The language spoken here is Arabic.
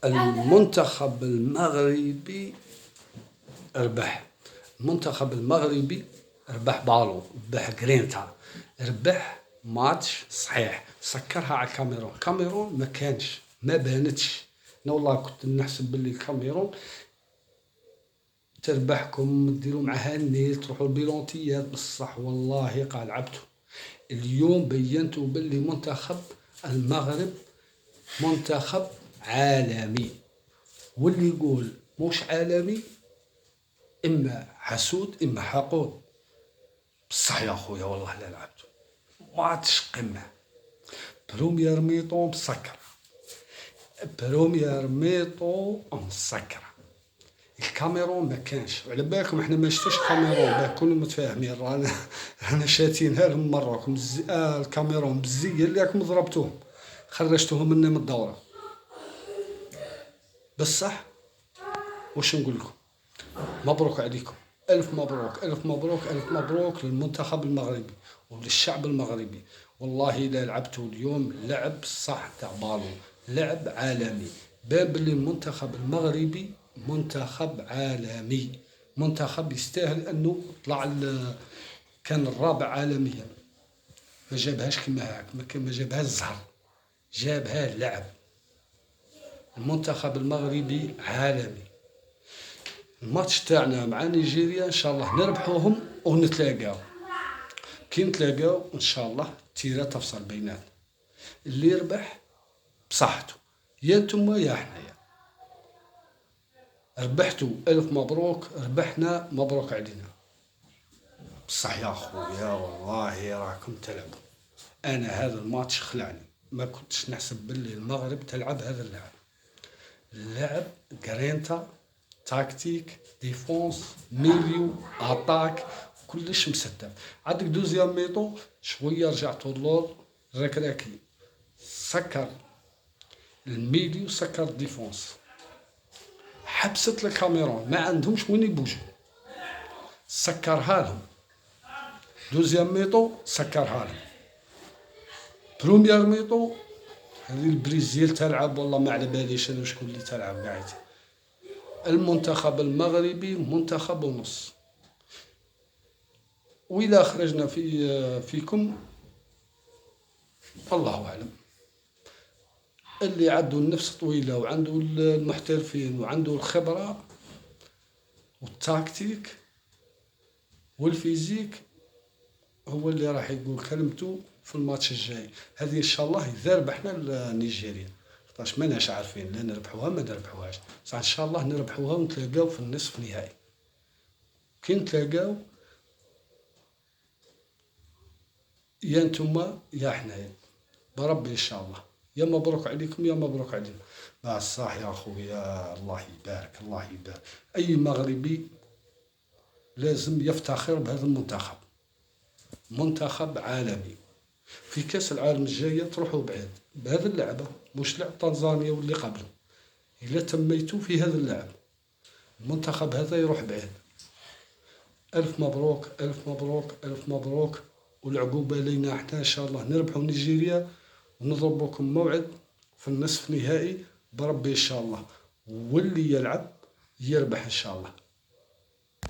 المنتخب المغربي ربح. المنتخب المغربي ربح بالو، ربح جرينتا، ربح ماتش صحيح. سكرها على الكاميرون. الكاميرون ما كانش، ما بانتش. انا والله كنت نحسب باللي الكاميرون تربحكم، ديروا معها النيل، تروحوا البيلونتيات، بصح والله قاع لعبتوا. اليوم بينتوا باللي منتخب المغرب منتخب عالمي، واللي يقول موش عالمي اما حسود اما حقود. بصح يا خويا والله لا لعبتوا ماتش قمه. بروميير ميطون مسكر، بروميير ميطون مسكر. الكاميرون ما كانش، على بالكم احنا ما شفتوش الكاميرون، باه كونوا متفاهمين. رانا شاتينها لهم مروك الكاميرون بالزيه اللي راكم ضربتوهم، خرجتوهم منا من الدوره. بصح واش نقول لكم، مبروك عليكم، الف مبروك الف مبروك الف مبروك للمنتخب المغربي وللشعب المغربي. والله اذا لعبتوا اليوم لعب صح تاع بالون، لعب عالمي. بان باللي المنتخب المغربي منتخب عالمي، منتخب يستاهل انه طلع كان الرابع عالميا. ما جابهاش كيما هاك، ما جابهاش الزهر، جابها لعب. المنتخب المغربي عالمي. الماتش تاعنا مع نيجيريا ان شاء الله نربحوهم ونتلاقاو. كي نتلاقاو ان شاء الله التيره تفصل بيناتنا، اللي يربح بصحته، يا نتوما يا حنايا. ربحتوا الف مبروك، ربحنا مبروك علينا. بصح يا خويا والله راكم تلعبوا. انا هذا الماتش خلعني، ما كنتش نحسب باللي المغرب تلعب هذا اللعب. اللعب جرينتا، تاكتيك، ديفونس، ميليو، اتاك، كلش مستف. عندك دوزيام ميطو شويه رجعتوا اللور ركراكي، سكر الميليو، سكر الديفونس، حبست الكاميرون، ما عندهمش وين يبوجوا، سكرها لهم. دوزيام ميطو سكرها لهم. بروميير ميطو هذه البرازيل تلعب، والله ما على باليش انا شكون اللي تلعب قاعد. المنتخب المغربي منتخب ونص، وإذا خرجنا فيكم الله أعلم. اللي عنده النفس طويلة وعنده المحترفين وعنده الخبرة والتاكتيك والفيزيك هو اللي راح يقول كلمته في الماتش الجاي. هذه إن شاء الله إذا ربحنا نيجيريا، خاطرش ماناش عارفين لا نربحوها ما نربحوهاش، بصح إن شاء الله نربحوها ونتلاقاو في النصف النهائي. كي نتلاقاو يا نتوما يا حنايا بربي ان شاء الله. يا مبروك عليكم يا مبروك علينا. صح يا خويا، الله يبارك الله يبارك. اي مغربي لازم يفتخر بهذا المنتخب، منتخب عالمي. في كاس العالم الجايه تروحوا بعيد بهذا اللعبه، مش لعب تنزانيا واللي قبله. الا تميتوا في هذا اللعب المنتخب هذا يروح بعيد. الف مبروك الف مبروك الف مبروك، والعقوبة لينا حتى إن شاء الله نربحوا نيجيريا ونضربوكم موعد في النصف نهائي بربي إن شاء الله. واللي يلعب يربح إن شاء الله.